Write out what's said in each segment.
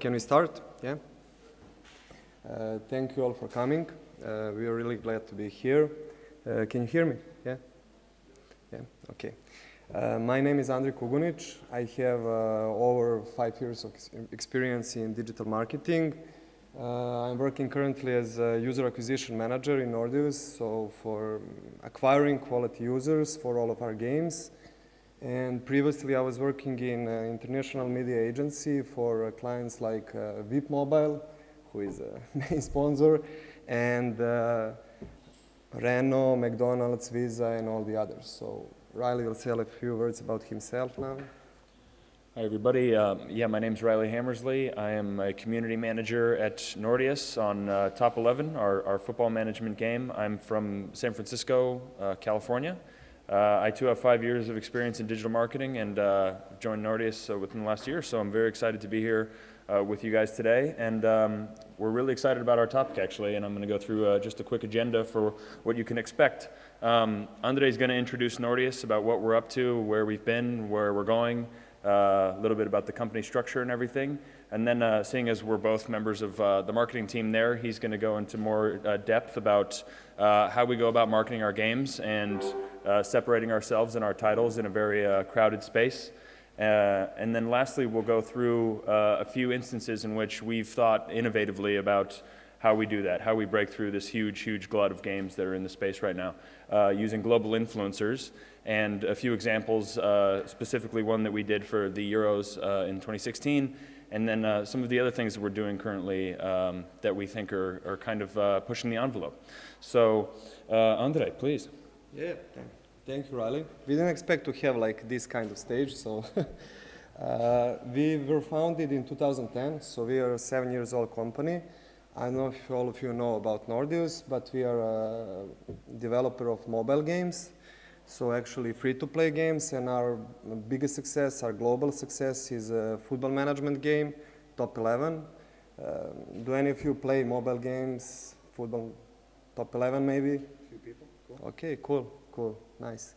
Can we start? Yeah. Thank you all for coming. We are really glad to be here. Can you hear me? Yeah? Yeah, okay. My name is Andrej Kugonic. I have over 5 years of experience in digital marketing. I'm working currently as a user acquisition manager in Nordeus, so for acquiring quality users for all of our games. And previously I was working in an international media agency for clients like VIP Mobile, who is a main sponsor, and Renault, McDonald's, Visa, and all the others. So Rilley will say a few words about himself now. Hi everybody, my name's Rilley Hammersley. I am a community manager at Nordeus on Top 11, our football management game. I'm from San Francisco, California. I too have 5 years of experience in digital marketing and joined Nordeus within the last year, so I'm very excited to be here with you guys today. And we're really excited about our topic actually, and I'm going to go through just a quick agenda for what you can expect. Andrej is going to introduce Nordeus, about what we're up to, where we've been, where we're going, a little bit about the company structure and everything. And then seeing as we're both members of the marketing team there, he's going to go into more depth about how we go about marketing our games and separating ourselves and our titles in a very crowded space. And then lastly, we'll go through a few instances in which we've thought innovatively about how we do that, how we break through this huge glut of games that are in the space right now, using global influencers. And a few examples, specifically one that we did for the Euros in 2016, and then some of the other things that we're doing currently that we think are kind of pushing the envelope. So, Andrej, please. Yeah, thank you, Rilley. We didn't expect to have like this kind of stage, so we were founded in 2010, so we are a 7-year-old company. I don't know if all of you know about Nordeus, but we are a developer of mobile games. So actually free-to-play games, and our biggest success, our global success, is a football management game, Top 11. Do any of you play mobile games, football, Top 11 maybe? A few people, cool. Okay, cool, nice.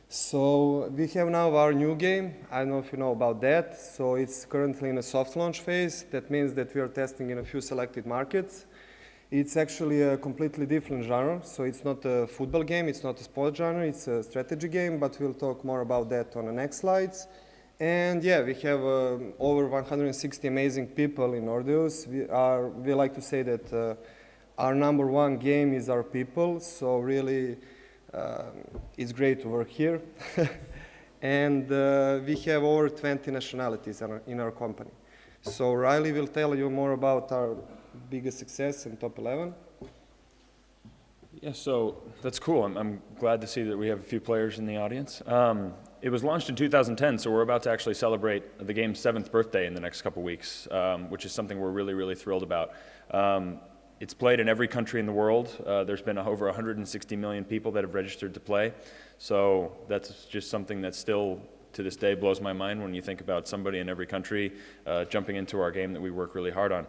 So we have now our new game. I don't know if you know about that. So it's currently in a soft launch phase. That means that we are testing in a few selected markets. It's actually a completely different genre, so it's not a football game, it's not a sport genre, it's a strategy game, but we'll talk more about that on the next slides. And yeah, we have over 160 amazing people in Nordeus. We like to say that our #1 game is our people, so really it's great to work here. And we have over 20 nationalities in our company. So Rilley will tell you more about our biggest success in Top 11. Yeah, so that's cool. I'm glad to see that we have a few players in the audience. It was launched in 2010, so we're about to actually celebrate the game's 7th birthday in the next couple weeks, which is something we're really thrilled about. It's played in every country in the world. There's been over 160 million people that have registered to play, so that's just something that still to this day blows my mind when you think about somebody in every country jumping into our game that we work really hard on.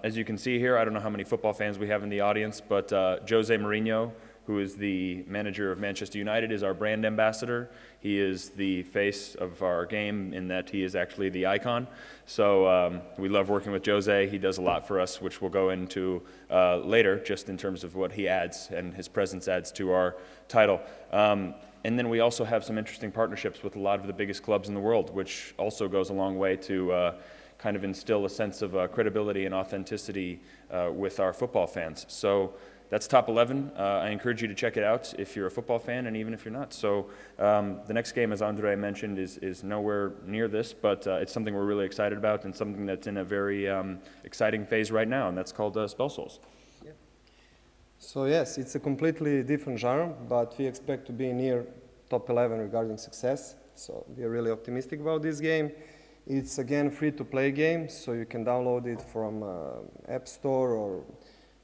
As you can see here, I don't know how many football fans we have in the audience, but Jose Mourinho, who is the manager of Manchester United, is our brand ambassador. He is the face of our game in that he is actually the icon. So we love working with Jose. He does a lot for us, which we'll go into later, just in terms of what he adds and his presence adds to our title. And then we also have some interesting partnerships with a lot of the biggest clubs in the world, which also goes a long way to kind of instill a sense of credibility and authenticity with our football fans. So that's Top 11. I encourage you to check it out if you're a football fan and even if you're not. So the next game, as Andrej mentioned, is nowhere near this, but it's something we're really excited about and something that's in a very exciting phase right now, and that's called Spell Souls. So yes, it's a completely different genre, but we expect to be near Top 11 regarding success. So we are really optimistic about this game. It's again free-to-play game, so you can download it from App Store, or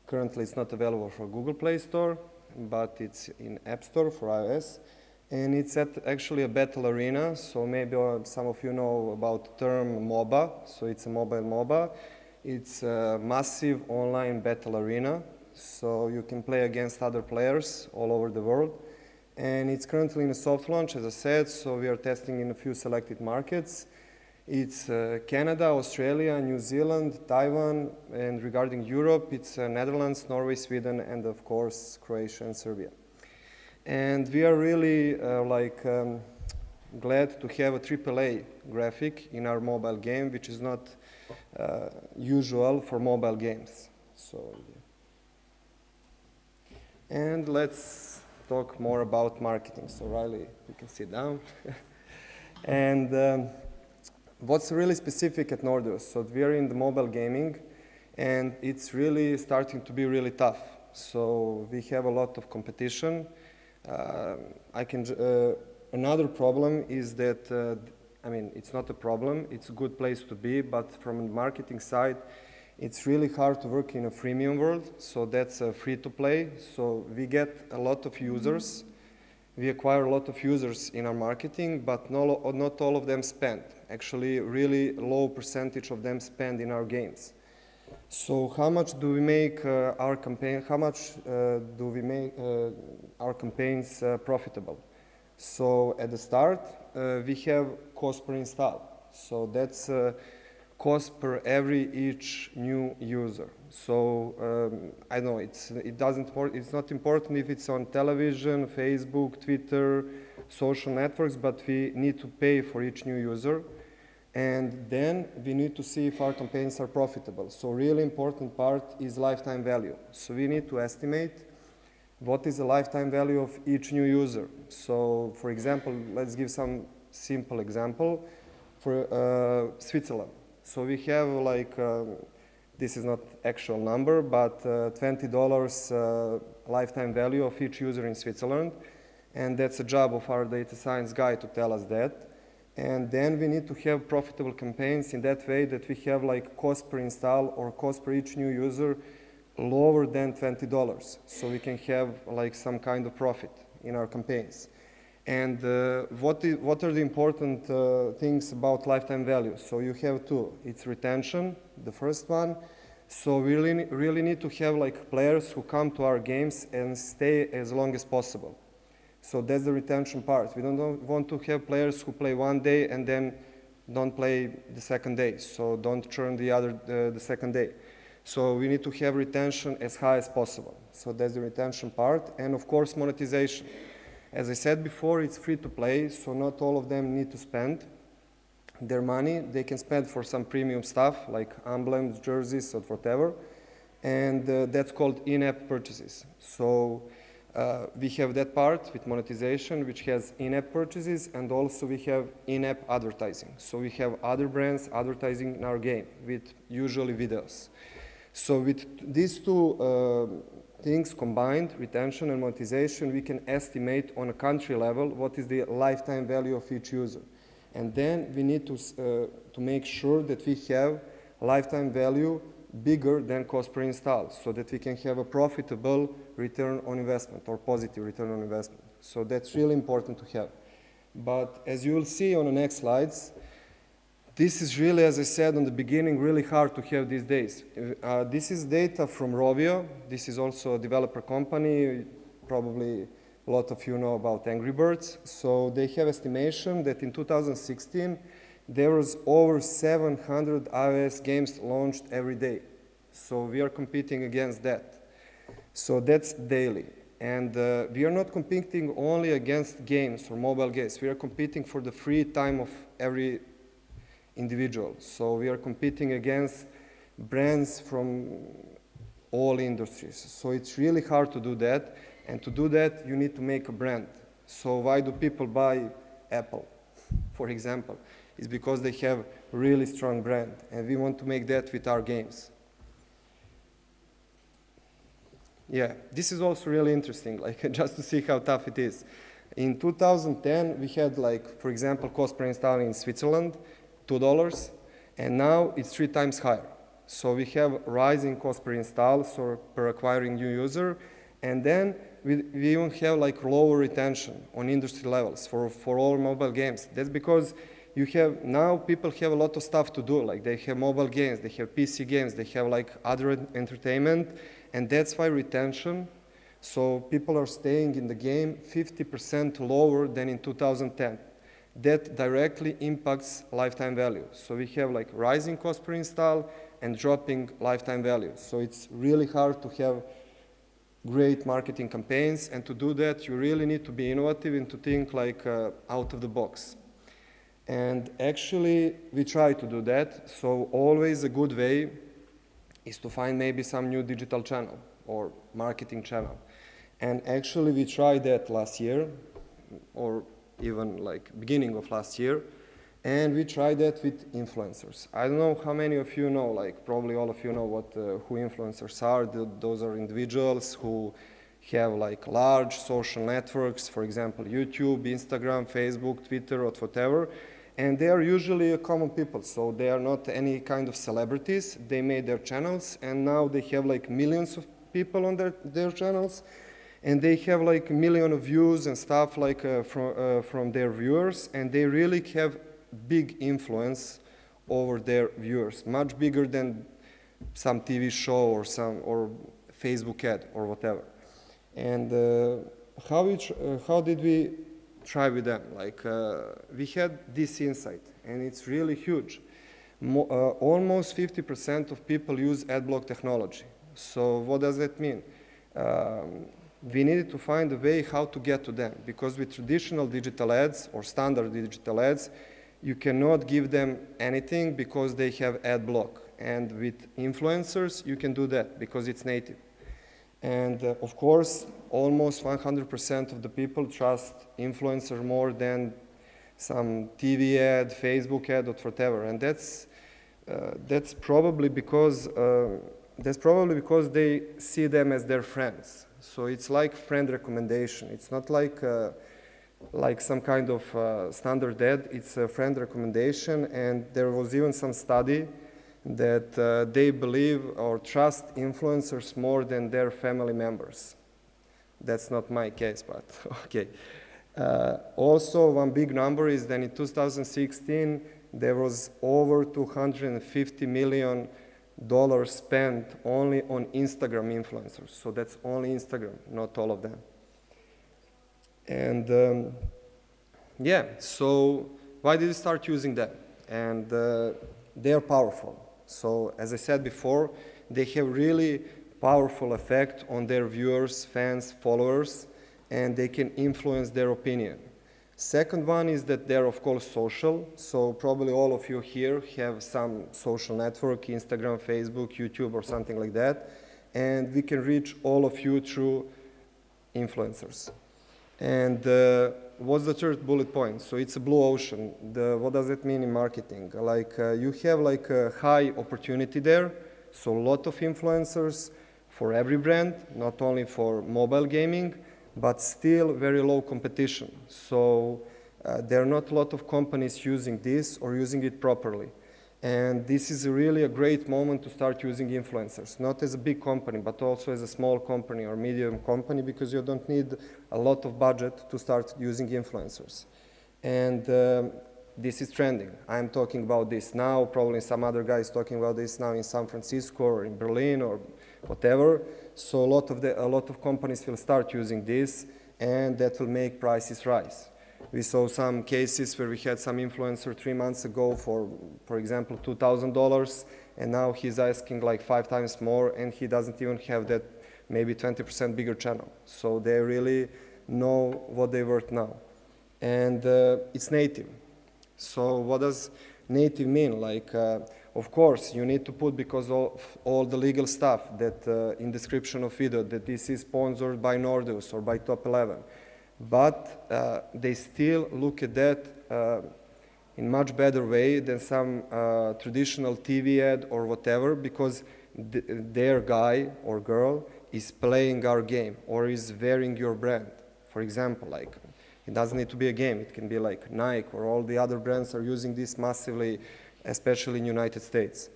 currently it's not available for Google Play Store, but it's in App Store for iOS. And it's actually a battle arena, so maybe some of you know about the term MOBA, so it's a mobile MOBA. It's a massive online battle arena. So you can play against other players all over the world. And it's currently in a soft launch, as I said, so we are testing in a few selected markets. It's Canada, Australia, New Zealand, Taiwan, and regarding Europe, it's Netherlands, Norway, Sweden, and of course, Croatia and Serbia. And we are really glad to have a AAA graphic in our mobile game, which is not usual for mobile games. So, and let's talk more about marketing. So Rilley, you can sit down. And what's really specific at Nordeus? So we are in the mobile gaming, and it's really starting to be really tough. So we have a lot of competition. Another problem is that, it's not a problem, it's a good place to be, but from the marketing side, it's really hard to work in a freemium world, so that's free to play. So we get a lot of users, we acquire a lot of users in our marketing, but not all of them spend. Actually, really low percentage of them spend in our games. So how much do we make our campaign? How much do we make our campaigns profitable? So at the start, we have cost per install. So that's cost per each new user. So I know it's not important if it's on television, Facebook, Twitter, social networks, but we need to pay for each new user. And then we need to see if our campaigns are profitable. So really important part is lifetime value. So we need to estimate what is the lifetime value of each new user. So for example, let's give some simple example for Switzerland. So we have this is not actual number, but $20 lifetime value of each user in Switzerland. And that's a job of our data science guy to tell us that. And then we need to have profitable campaigns in that way that we have cost per install or cost per each new user lower than $20. So we can have some kind of profit in our campaigns. And what are the important things about lifetime value? So you have two. It's retention, the first one. So we really need to have players who come to our games and stay as long as possible. So that's the retention part. We don't want to have players who play one day and then don't play the second day. So don't churn the second day. So we need to have retention as high as possible. So that's the retention part. And of course, monetization. As I said before, it's free to play, so not all of them need to spend their money. They can spend for some premium stuff like emblems, jerseys, or whatever. And that's called in-app purchases. So we have that part with monetization, which has in-app purchases, and also we have in-app advertising. So we have other brands advertising in our game with usually videos. So with these two things combined, retention and monetization, we can estimate on a country level what is the lifetime value of each user. And then we need to make sure that we have lifetime value bigger than cost per install, so that we can have a profitable return on investment or positive return on investment. So that's really important to have. But as you will see on the next slides, this is really, as I said in the beginning, really hard to have these days. This is data from Rovio. This is also a developer company. Probably a lot of you know about Angry Birds. So they have estimation that in 2016, there was over 700 iOS games launched every day. So we are competing against that. So that's daily. And we are not competing only against games or mobile games. We are competing for the free time of every individual. So we are competing against brands from all industries. So it's really hard to do that. And to do that, you need to make a brand. So why do people buy Apple, for example? It's because they have a really strong brand. And we want to make that with our games. Yeah, this is also really interesting, just to see how tough it is. In 2010, we had, for example, cost per install in Switzerland, $2, and now it's 3 times higher. So we have rising cost per install, so per acquiring new user, and then we even have lower retention on industry levels for all mobile games. That's because now people have a lot of stuff to do, they have mobile games, they have PC games, they have other entertainment, and that's why retention, so people are staying in the game 50% lower than in 2010. that directly impacts lifetime value. So we have like rising cost per install and dropping lifetime value. So it's really hard to have great marketing campaigns, and to do that, you really need to be innovative and to think like out of the box. And actually, we try to do that. So always a good way is to find maybe some new digital channel or marketing channel. And actually, we tried that last year, or even like beginning of last year, and we tried that with influencers. I don't know how many of you know, like probably all of you know what who influencers are. Those are individuals who have like large social networks, for example, YouTube, Instagram, Facebook, Twitter, or whatever. And they are usually common people, so they are not any kind of celebrities. They made their channels, and now they have like millions of people on their channels, and they have like a million of views and stuff like from their viewers, and they really have big influence over their viewers, much bigger than some TV show or Facebook ad or whatever. And how did we try with them? Like we had this insight, and it's really huge. Almost 50% of people use adblock technology. So what does that mean? We needed to find a way how to get to them, because with traditional digital ads or standard digital ads, you cannot give them anything because they have ad block. And with influencers, you can do that because it's native. And of course, almost 100% of the people trust influencer more than some TV ad, Facebook ad, or whatever. And that's probably because they see them as their friends. So it's like friend recommendation. It's not like some kind of standard ad. It's a friend recommendation, and there was even some study that they believe or trust influencers more than their family members. That's not my case, but okay. Also, one big number is that in 2016, there was over $250 million spent only on Instagram influencers. So that's only Instagram, not all of them. And yeah, so why did we start using them? And they're powerful. So as I said before, they have really powerful effect on their viewers, fans, followers, and they can influence their opinion. Second one is that they're of course social. So probably all of you here have some social network, Instagram, Facebook, YouTube, or something like that. And we can reach all of you through influencers. And what's the third bullet point? So it's a blue ocean. What does it mean in marketing? Like you have like a high opportunity there. So a lot of influencers for every brand, not only for mobile gaming, but still very low competition. So there are not a lot of companies using this or using it properly. And this is really a great moment to start using influencers, not as a big company, but also as a small company or medium company, because you don't need a lot of budget to start using influencers. And this is trending. I'm talking about this now, probably some other guys talking about this now in San Francisco or in Berlin or whatever. So a lot of companies will start using this, and that will make prices rise. We saw some cases where we had some influencer 3 months ago for example, $2,000, and now he's asking like 5 times more, and he doesn't even have that maybe 20% bigger channel. So they really know what they're worth now. And it's native. So what does native mean? Like, of course, you need to put, because of all the legal stuff that in description of video, that this is sponsored by Nordeus or by Top 11. But they still look at that in much better way than some traditional TV ad or whatever, because their guy or girl is playing our game or is wearing your brand. For example, like, it doesn't need to be a game. It can be like Nike or all the other brands are using this massively, especially in the United States.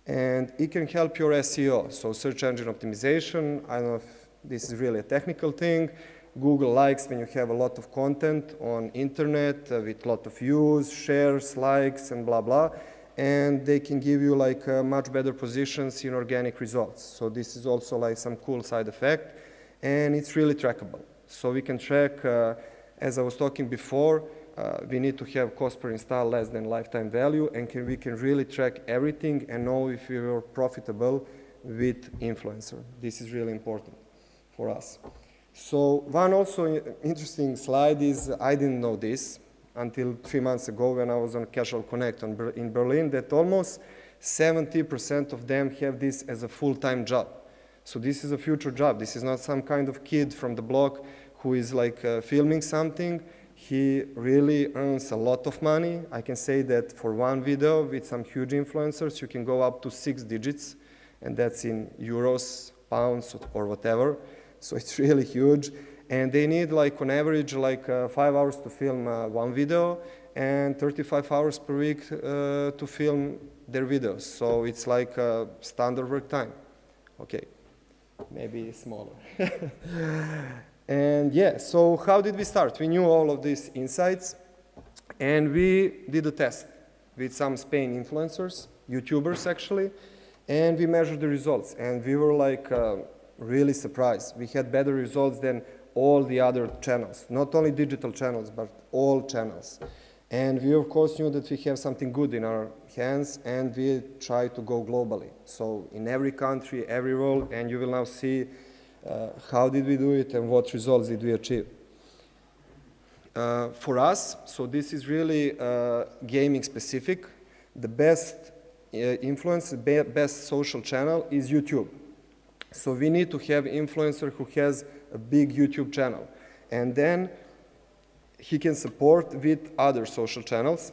And it can help your SEO, so search engine optimization. I don't know if this is really a technical thing. Google likes when you have a lot of content on internet with a lot of views, shares, likes, and blah, blah. And they can give you like much better positions in organic results. So this is also like some cool side effect. And it's really trackable. So we can track, as I was talking before, we need to have cost per install less than lifetime value, and we can really track everything and know if we were profitable with influencer. This is really important for us. So one also interesting slide is, I didn't know this until 3 months ago when I was on Casual Connect in Berlin, that almost 70% of them have this as a full-time job. So this is a future job. This is not some kind of kid from the block who is like filming something. He really earns a lot of money. I can say that for one video with some huge influencers, you can go up to 6 digits, and that's in euros, pounds, or whatever. So it's really huge. And they need, like, on average, like 5 hours to film one video and 35 hours per week to film their videos. So it's like standard work time. Okay, maybe smaller. And yeah, so how did we start? We knew all of these insights, and we did a test with some Spain influencers, YouTubers actually, and we measured the results. And we were like really surprised. We had better results than all the other channels, not only digital channels, but all channels. And we, of course, knew that we have something good in our hands, and we try to go globally. So in every country, every role, and you will now see how did we do it and what results did we achieve. For us, so this is really gaming specific. The best influence, best social channel is YouTube. So we need to have influencer who has a big YouTube channel. And then he can support with other social channels,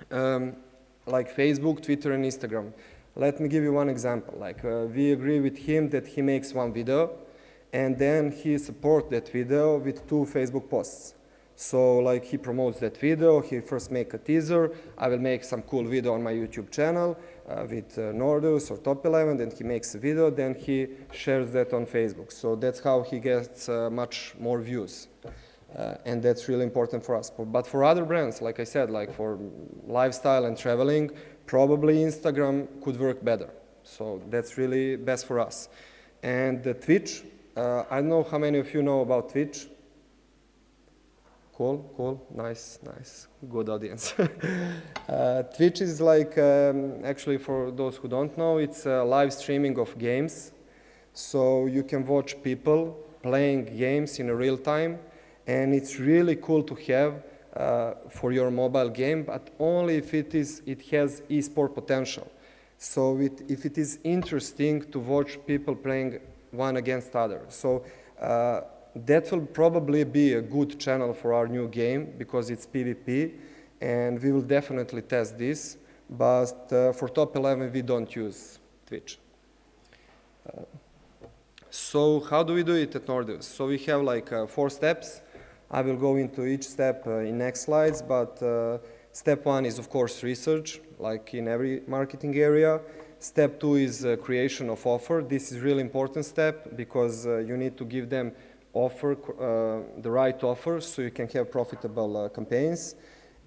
like Facebook, Twitter, and Instagram. Let me give you one example. Like we agree with him that he makes one video, and then he supports that video with 2 Facebook posts. So like he promotes that video, he first make a teaser, I will make some cool video on my YouTube channel with Nordeus or Top 11, then he makes a video, then he shares that on Facebook. So that's how he gets much more views. And that's really important for us. But for other brands, like I said, like for lifestyle and traveling, probably Instagram could work better. So that's really best for us. And Twitch, I don't know how many of you know about Twitch. Cool, cool, nice, nice, good audience. Twitch is like, actually for those who don't know, it's a live streaming of games. So you can watch people playing games in real time, and it's really cool to have for your mobile game, but only if it has e-sport potential. So if it is interesting to watch people playing one against other. So that will probably be a good channel for our new game because it's PvP, and we will definitely test this. But for Top 11, we don't use Twitch. So how do we do it at Nordeus? So we have like 4 steps. I will go into each step in next slides, but step 1 is, of course, research, like in every marketing area. Step 2 is creation of offer. This is a really important step because you need to give them the right offer so you can have profitable campaigns.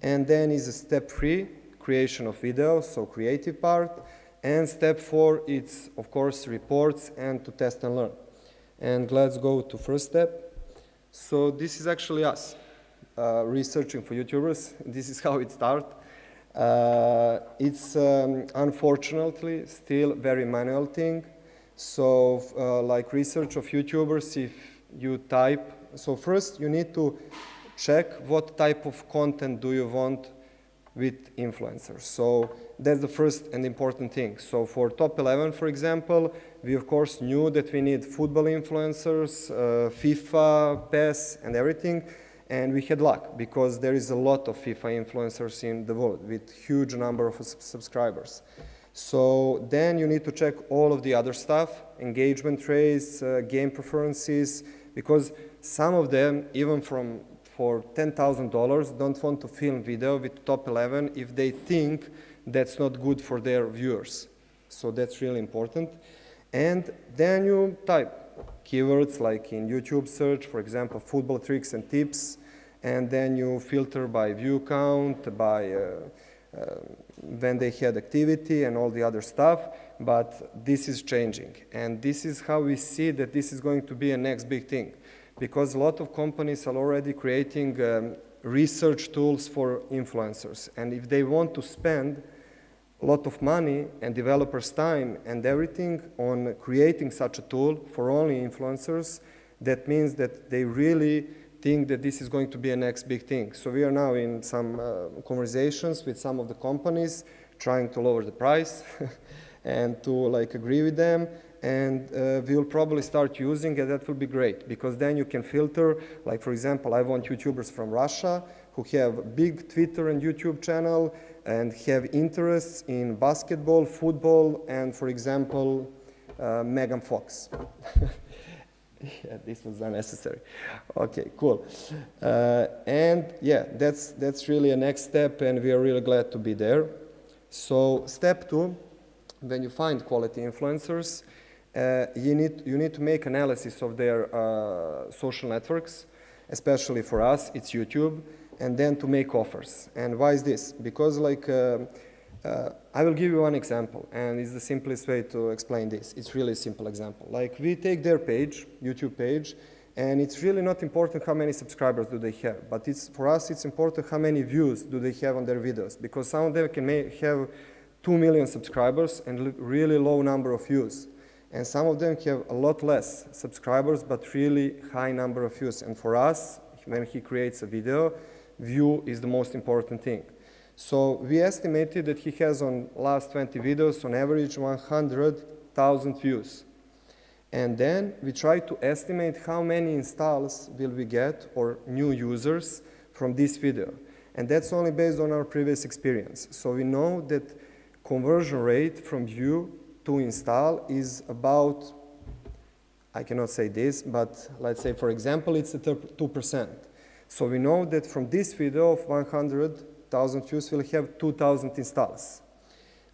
And then is step 3, creation of video, so creative part. And step 4, it's, of course, reports and to test and learn. And let's go to first step. So this is actually us researching for YouTubers. This is how it started. It's unfortunately still very manual thing. So like research of YouTubers, if you type, so first you need to check what type of content do you want with influencers. So that's the first and important thing. So for Top 11, for example, we of course knew that we need football influencers, FIFA, PES, and everything. And we had luck because there is a lot of FIFA influencers in the world with huge number of subscribers. So then you need to check all of the other stuff, engagement rates, game preferences, because some of them, even for $10,000, don't want to film video with Top 11 if they think that's not good for their viewers. So that's really important. And then you type keywords like in YouTube search, for example, football tricks and tips, and then you filter by view count, by when they had activity and all the other stuff, but this is changing. And this is how we see that this is going to be a next big thing, because a lot of companies are already creating research tools for influencers. And if they want to spend a lot of money and developers' time and everything on creating such a tool for only influencers, that means that they really think that this is going to be a next big thing. So we are now in some conversations with some of the companies trying to lower the price and to like agree with them. And we will probably start using it. That will be great because then you can filter, like for example, I want YouTubers from Russia who have a big Twitter and YouTube channel and have interests in basketball, football, and for example, Megan Fox. Yeah, this was unnecessary. Okay, cool. And yeah, that's really a next step, and we are really glad to be there. So step 2, when you find quality influencers, you need to make analysis of their social networks, especially for us, it's YouTube, and then to make offers. And why is this? Because like, I will give you one example, and it's the simplest way to explain this. It's really a simple example. Like we take their page, YouTube page, and it's really not important how many subscribers do they have, but for us it's important how many views do they have on their videos, because some of them can have 2 million subscribers and really low number of views. And some of them have a lot less subscribers, but really high number of views. And for us, when he creates a video, view is the most important thing. So we estimated that he has on last 20 videos on average 100,000 views. And then we try to estimate how many installs will we get or new users from this video. And that's only based on our previous experience. So we know that conversion rate from view to install is about, I cannot say this, but let's say for example it's at 2%. So we know that from this video of 100,000 views we'll have 2,000 installs.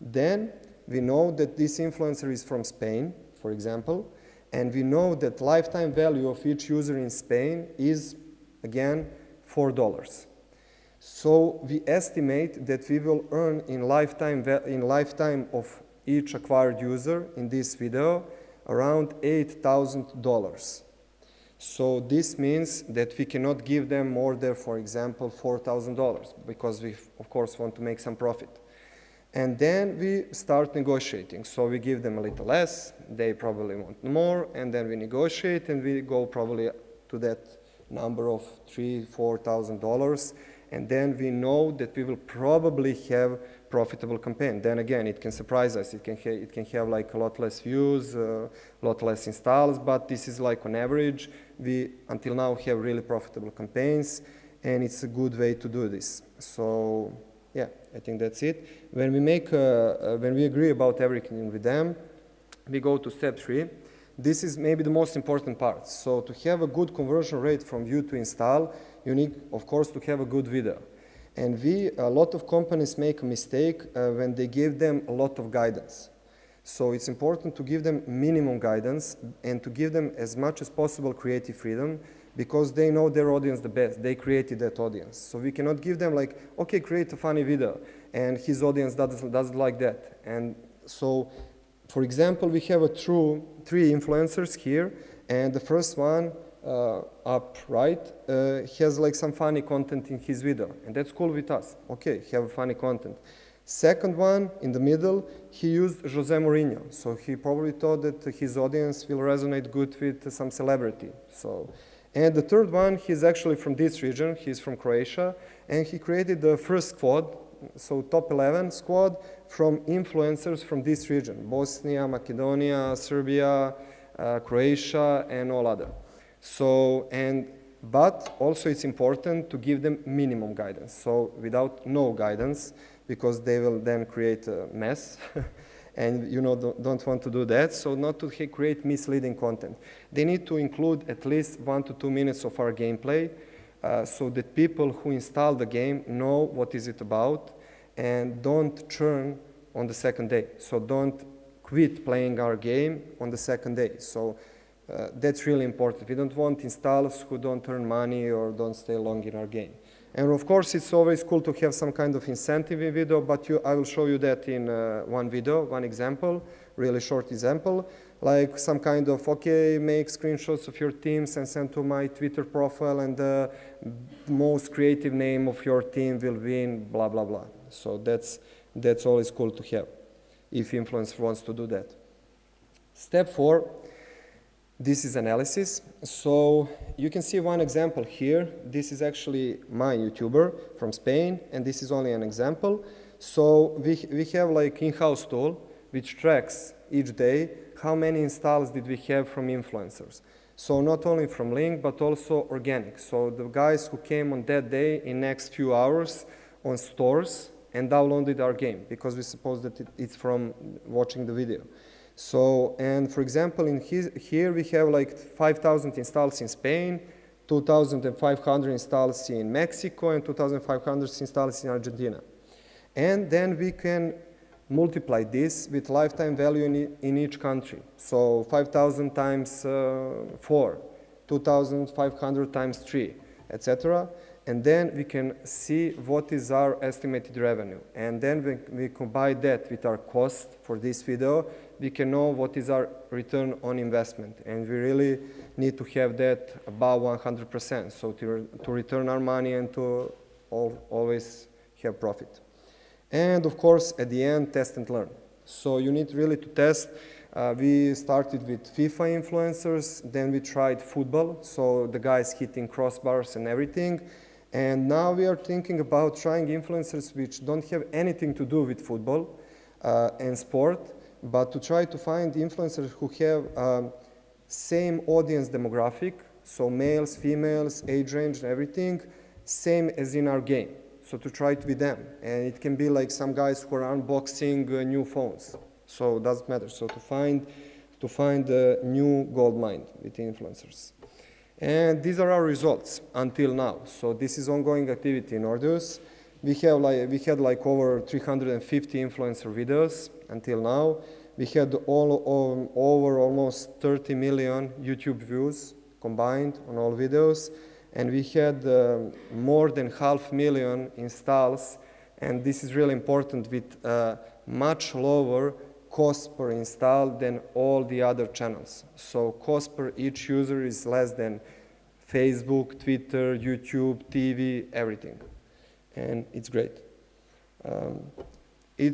Then we know that this influencer is from Spain, for example, and we know that lifetime value of each user in Spain is, again, $4. So we estimate that we will earn in lifetime of each acquired user in this video around $8,000. So this means that we cannot give them more than, for example, $4,000 because we, of course, want to make some profit. And then we start negotiating. So we give them a little less, they probably want more, and then we negotiate and we go probably to that number of $3,000, $4,000. And then we know that we will probably have profitable campaign. Then again, it can surprise us. It can have like a lot less views, a lot less installs, but this is like on average. We, until now, have really profitable campaigns, and it's a good way to do this. So yeah, I think that's it. When we agree about everything with them, we go to step 3. This is maybe the most important part. So to have a good conversion rate from view to install, you need, of course, to have a good video. And a lot of companies make a mistake when they give them a lot of guidance. So it's important to give them minimum guidance and to give them as much as possible creative freedom because they know their audience the best. They created that audience. So we cannot give them like, okay, create a funny video, and his audience doesn't like that. And so, for example, we have 3 influencers here, and the first one up right has like some funny content in his video, and that's cool with us. Okay, have funny content. Second one in the middle, he used Jose Mourinho, so he probably thought that his audience will resonate good with some celebrity. And the third one, he's actually from this region, he's from Croatia, and he created the first squad, so top 11 squad from influencers from this region, Bosnia, Macedonia, Serbia, Croatia, and all other. But also it's important to give them minimum guidance. So without no guidance, because they will then create a mess, and don't want to do that. So not to create misleading content. They need to include at least 1 to 2 minutes of our gameplay, so that people who install the game know what is it about and don't churn on the second day. So don't quit playing our game on the second day. So that's really important. We don't want installs who don't earn money or don't stay long in our game. And of course, it's always cool to have some kind of incentive in video, but I will show you that in one video, one example, really short example, like some kind of, okay, make screenshots of your teams and send to my Twitter profile, and the most creative name of your team will win, blah, blah, blah. So that's always cool to have, if influencer wants to do that. Step 4, this is analysis. So you can see one example here. This is actually my YouTuber from Spain, and this is only an example. So we have like in-house tool which tracks each day how many installs did we have from influencers. So not only from link, but also organic. So the guys who came on that day in next few hours on stores and downloaded our game, because we suppose that it's from watching the video. So, and for example, here we have like 5,000 installs in Spain, 2,500 installs in Mexico, and 2,500 installs in Argentina. And then we can multiply this with lifetime value in each country. So 5,000 times 4, 2,500 times 3, etc. And then we can see what is our estimated revenue. And then when we combine that with our cost for this video, we can know what is our return on investment. And we really need to have that above 100%. So to return our money and to always have profit. And of course, at the end, test and learn. So you need really to test. We started with FIFA influencers, then we tried football, so the guys hitting crossbars and everything. And now we are thinking about trying influencers which don't have anything to do with football and sport, but to try to find influencers who have same audience demographic, so males, females, age range, and everything, same as in our game. So to try it with them. And it can be like some guys who are unboxing new phones. So it doesn't matter. So to find a new gold mine with influencers. And these are our results until now. So this is ongoing activity in Nordeus. We had like over 350 influencer videos until now. We had over almost 30 million YouTube views combined on all videos. And we had more than 500,000 installs, and this is really important, with much lower cost per install than all the other channels. So cost per each user is less than Facebook, Twitter, YouTube, TV, everything. And it's great. We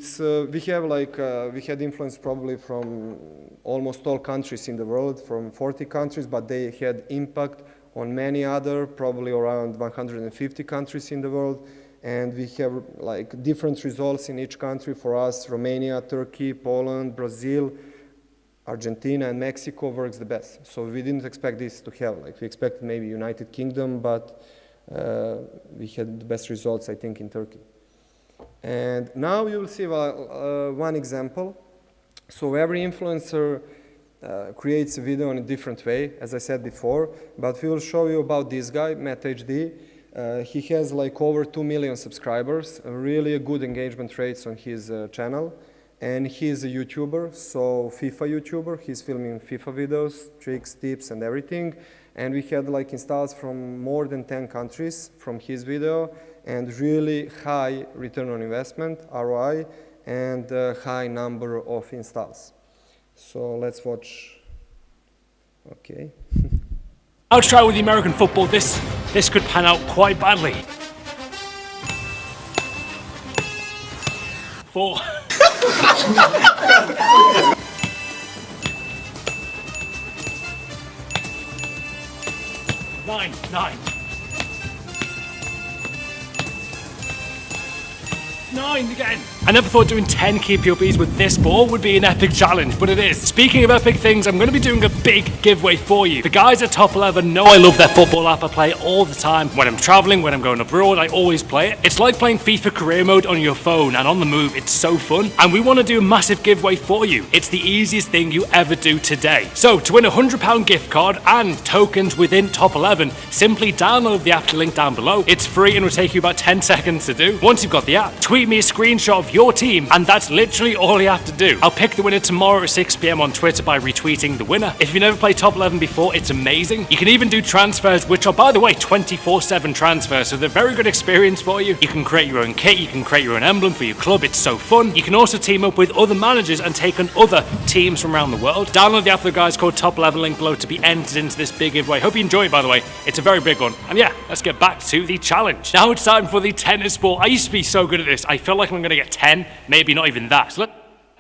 had influence probably from almost all countries in the world, from 40 countries, but they had impact on many other, probably around 150 countries in the world. And we have like different results in each country. For us, Romania, Turkey, Poland, Brazil, Argentina, and Mexico works the best. So we didn't expect this to have, like we expected maybe United Kingdom, but we had the best results, I think, in Turkey. And now you will see one example. So every influencer creates a video in a different way, as I said before, but we will show you about this guy, Matt HD. He has like over 2 million subscribers, really good engagement rates on his channel, and he's a YouTuber, so FIFA YouTuber. He's filming FIFA videos, tricks, tips, and everything. And we had like installs from more than 10 countries from his video, and really high return on investment, ROI, and high number of installs. So let's watch. Okay. I'll try with the American football. This could pan out quite badly. 4. 9. 9 again. I never thought doing 10 key POBs with this ball would be an epic challenge, but it is. Speaking of epic things, I'm going to be doing a big giveaway for you. The guys at Top 11 know I love their football app. I play it all the time. When I'm traveling, when I'm going abroad, I always play it. It's like playing FIFA career mode on your phone, and on the move, it's so fun. And we want to do a massive giveaway for you. It's the easiest thing you ever do today. So to win a £100 gift card and tokens within Top 11, simply download the app, link down below. It's free and will take you about 10 seconds to do. Once you've got the app, tweet me me a screenshot of your team, and that's literally all you have to do. I'll pick the winner tomorrow at 6 p.m. on Twitter by retweeting the winner. If you've never played Top 11 before, it's amazing. You can even do transfers, which are, by the way, 24/7 transfers, so they're very good experience for you. You can create your own kit, you can create your own emblem for your club, it's so fun. You can also team up with other managers and take on other teams from around the world. Download the app for the guys called Top 11, link below to be entered into this big giveaway. Hope you enjoy it, by the way. It's a very big one. And yeah, let's get back to the challenge. Now it's time for the tennis ball. I used to be so good at this. I feel like I'm going to get 10, maybe not even that. So